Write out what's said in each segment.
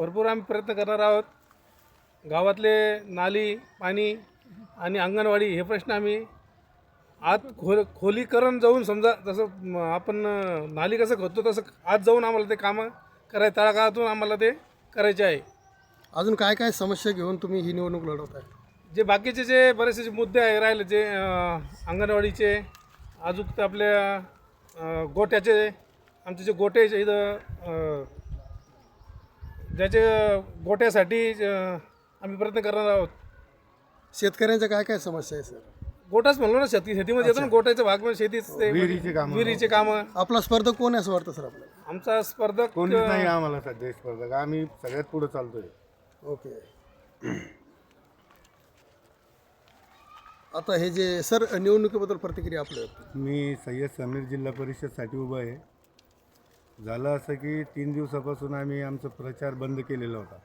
भरपूर आम्ही प्रयत्न करणार आहोत. गावातले नाली, पाणी आणि अंगणवाडी हे प्रश्न आम्ही आत खोलीकरण जाऊन समजा जसं आपण नाली कसं खोदतो तसं आत जाऊन आम्हाला ते कामं करायचं, तळागाळातून आम्हाला ते करायचे आहे. अजून काय काय समस्या घेऊन तुम्ही ही निवडणूक लढवत आहे? जे बाकीचे जे बरेचसे जे मुद्दे आहे राहिले, जे अंगणवाडीचे, अजून ते आपल्या गोट्याचे, आमचे जे गोटे इथं ज्याचे गोट्यासाठी आम्ही प्रयत्न करणार आहोत. शेतकऱ्यांच्या काय काय समस्या आहे सर? गोटाच म्हणलो ना, शेतीमध्ये येतो ना, गोट्याचा भाग म्हणजे शेतीच ते विहिरीचे कामं. आपला स्पर्धक कोण आहे असं वाटतं सर आपल्याला? आमचा स्पर्धक कोणीच नाही आम्हाला सध्या स्पर्धक. आम्ही सगळ्यात पुढे चालतोय. ओके. आता हे जे सर निवडणुकीबद्दल प्रतिक्रिया आपल्या? मी सय्यद समीर जिल्हा परिषदसाठी उभा आहे. झालं असं की 3 दिवसापासून आम्ही आमचा प्रचार बंद केलेला होता,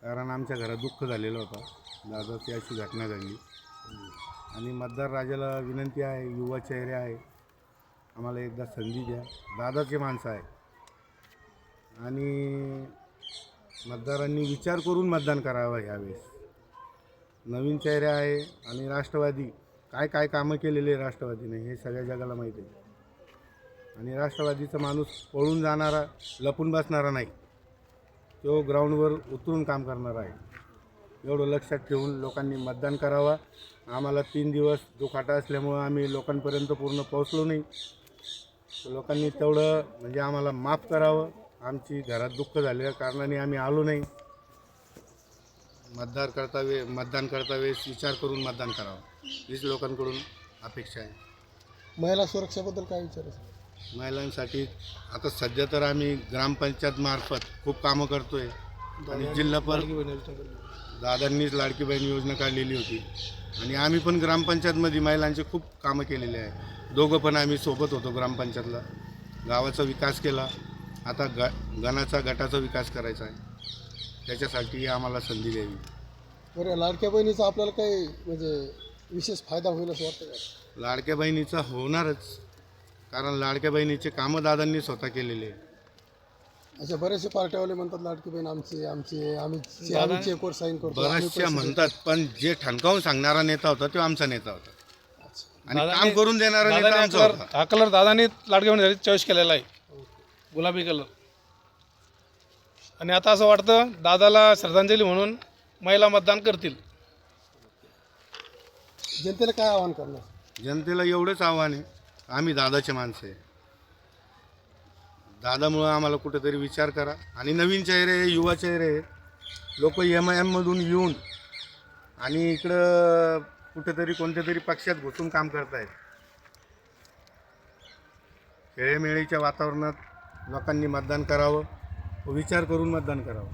कारण आमच्या घरात दुःख झालेलं होतं. दादाची अशी घटना घडली आणि मतदार राजाला विनंती आहे, युवा चेहरे आहे, आम्हाला एकदा संधी द्या. दादाचे माणसं आहे आणि मतदारांनी विचार करून मतदान करावं. यावेळेस नवीन चेहरे आहे आणि राष्ट्रवादी काय काय कामं केलेले राष्ट्रवादीने हे सगळ्या जगाला माहिती आहे. आणि राष्ट्रवादीचा माणूस पळून जाणारा, लपून बसणारा नाही, तो ग्राउंडवर उतरून काम करणारा आहे. एवढं लक्षात ठेवून लोकांनी मतदान करावं. आम्हाला 3 दिवस दुखाटा असल्यामुळं आम्ही लोकांपर्यंत पूर्ण पोहोचलो नाही. तर लोकांनी तेवढं म्हणजे आम्हाला माफ करावं. आमची घरात दुःख झालेल्या कारणाने आम्ही आलो नाही. मतदान करता वेळेस विचार करून मतदान करावं, हीच लोकांकडून अपेक्षा आहे. महिला सुरक्षेबद्दल काय विचार आहे सर? महिलांसाठी आता सध्या तर आम्ही ग्रामपंचायत मार्फत खूप कामं करतो आहे आणि जिल्हाभर दादांनीच लाडकी बहीण योजना काढलेली होती आणि आम्ही पण ग्रामपंचायतमध्ये महिलांचे खूप कामं केलेले आहे. दोघं पण आम्ही सोबत होतो ग्रामपंचायतला. गावाचा विकास केला. आता गटाचा विकास करायचा आहे, त्याच्यासाठी आम्हाला संधी द्यावी. बरं, लाडक्या बहिणीचा आपल्याला काही म्हणजे विशेष फायदा होईल असं वाटतं का? लाडक्या बहिणीचा होणारच, कारण लाडक्या बहिणीचे कामं दादांनी स्वतः केलेले आहे. अशा बरेचसे पार्ट्यावाले म्हणतात लाडकी बहीण आमची आमची आम्ही चेकवर साईन करतो. बऱ्याचशा म्हणतात, पण जे ठणकावून सांगणारा नेता होता तो आमचा नेता होता आणि काम करून देणारा नेता आमचा होता. हा कलर दादाने लाडक्या बहिणीसाठी चॉईस केलेला आहे, गुलाबी कलर. आणि आता असं वाटतं दादाला श्रद्धांजली म्हणून महिला मतदान करतील. जनतेला काय आवाहन करणार? जनतेला एवढंच आव्हान आहे, आम्ही दादाचे माणसं आहे. दादामुळं आम्हाला कुठेतरी विचार करा आणि नवीन चेहरे, युवा चेहरे, लोक MIM मधून येऊन आणि इकडं कुठेतरी कोणत्या तरी पक्षात घुसून काम करतायत. खेळेमेळीच्या वातावरणात लोकांनी मतदान करावं, विचार करून मतदान करावं.